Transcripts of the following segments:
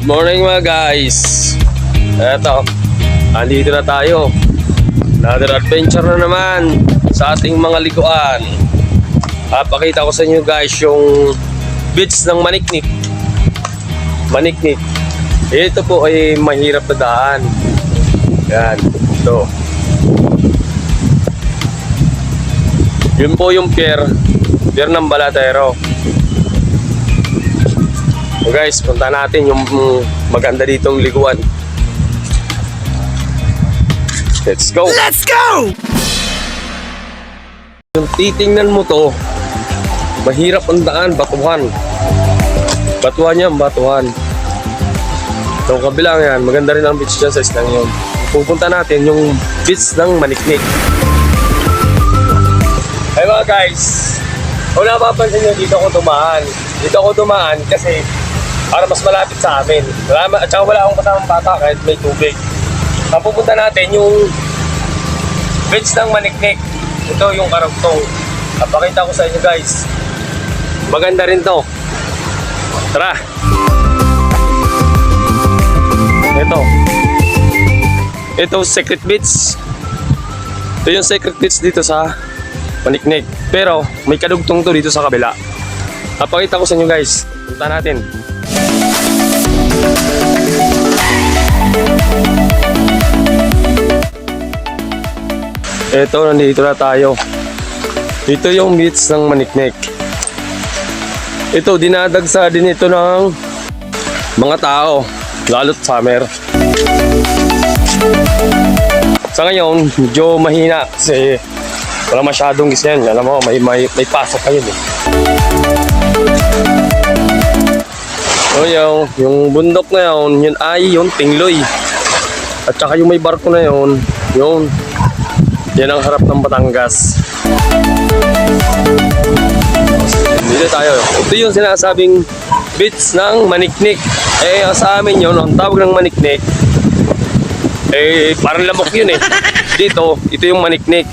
Good morning mga guys. Eto, andito na tayo. Another adventure na naman sa ating mga liguan. Pakita ko sa inyo guys yung beach ng Maniknik. Maniknik. Ito po ay mahirap na daan. Yan, ito. Yun po yung pier ng Balatero. So guys, punta natin yung maganda ditong liguan. Let's go! Let's go! Yung titingnan mo to, mahirap ang daan, batuhan. Batuhan yan, batuhan. So kabilang yan, maganda rin ang beach dyan sa islang yun. Pupunta natin yung beach ng Maniknik. Hey mga guys, kung napapansin nyo, dito ako dumaan. Dito ako dumaan kasi para mas malapit sa amin. At saka wala akong kasamang bata kahit may tubig. Ang pupunta natin yung beach ng Maniknik. Ito yung karugtong. Pakita ko sa inyo guys. Maganda rin to. Tara! Ito secret beach. Ito yung secret beach dito sa Maniknik. Pero may kadugtong to dito sa kabila. Pakita ko sa inyo guys. Punta natin. Ito, nandito na tayo. Ito yung beach ng Maniknik. Ito, dinadagsa din ito ng mga tao, lalo't summer. Sa ngayon, medyo mahina kasi wala masyadong gisyan. Alam mo, may pasok kayo eh. So yung bundok na yun ay yung Tingloy. At saka yung may barko na yun, yan ang harap ng Batangas. Dito tayo. Ito yung sinasabing beach ng Maniknik. Sa amin yun, ang tawag ng Maniknik, parang lamok yun eh. Dito, ito yung Maniknik.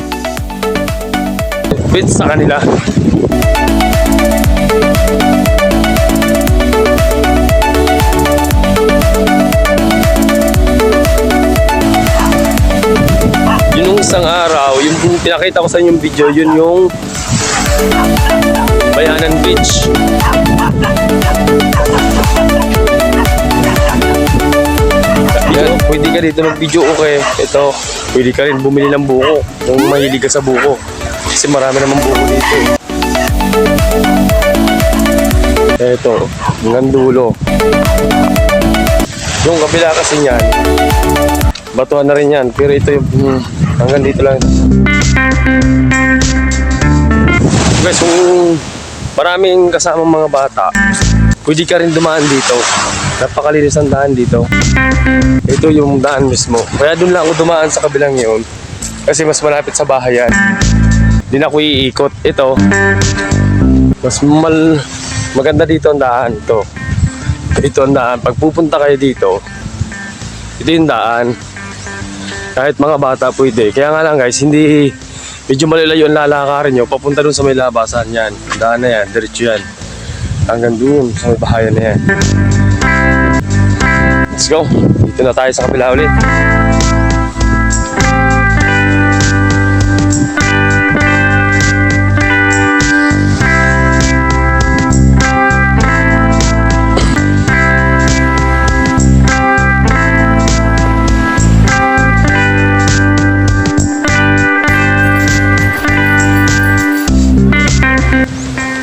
Beach sa kanila. Yung isang araw, yung pinakita ko sa inyo yung video, yun yung Bayanan Beach. Yan, pwede ka dito mag-video okay. Ito, pwede ka rin bumili ng buko kung mahilig ka sa buko. Kasi marami namang buko dito. Ito, hanggang dulo. Yung kabila kasi niyan, batuhan na rin yan. Pero ito yung hanggang dito lang. Guys, kung maraming kasamang mga bata, pwede ka rin dumaan dito. Napakalinis ang daan dito. Ito yung daan mismo. Kaya doon lang ako dumaan sa kabilang yun. Kasi mas malapit sa bahay yan. Di na ako iikot. Ito, mas maganda dito ang daan. Ito ang daan. Pag pupunta kayo dito, ito yung daan. Kahit mga bata pwede. Kaya nga lang guys, hindi medyo malalayo ang lalakarin nyo. Papunta dun sa may labasan yan. Daan na yan, diretso yan. Hanggang dun sa may bahayan na yan. Let's go. Dito na tayo sa kabila ulit.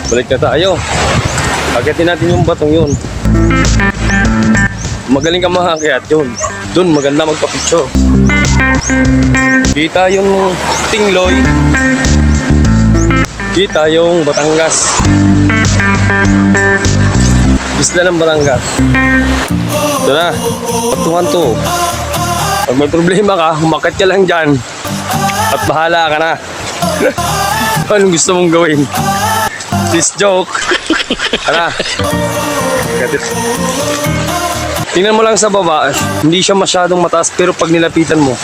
Balik na tayo. Agatin natin yung batong yun. Magaling ka makakyat yun. Dun maganda magpa-picture. Kita yung Tingloy. Kita yung Batangas. Isla ng Batangas. Ito na. Patuhan to. Pag may problema ka, humakat ka lang dyan. At bahala ka na. Anong gusto mong gawin? This joke. Tara. Tingnan mo lang sa baba. Hindi siya masyadong mataas. Pero pag nilapitan mo,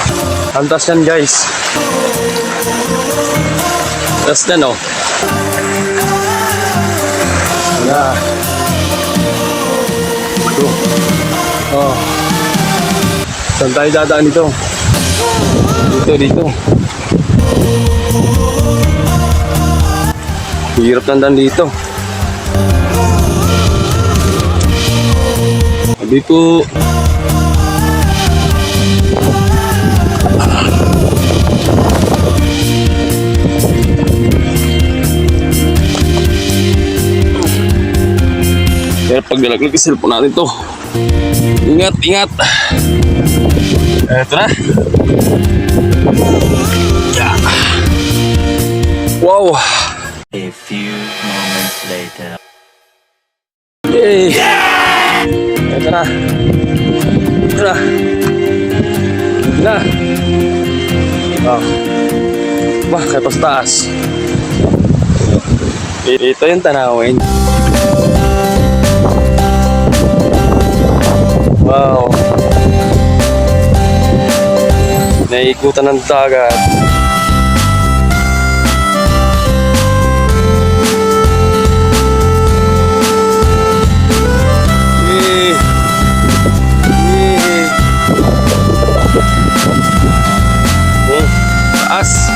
ang taas yan guys. Taas na no. Wala. Ito. Oh. Saan tayo dadaan dito? Dito. Hirap ng daan dito. Sabi po. Kaya pag nalaglag yung cellphone natin to. Ingat. Eto na. Yeah. Wow. A few moments later. Yay. Eto na. Oh. Bah, kaya pas taas. Ito yung tanawin. Wow. Naikutan ng dagat. Taas.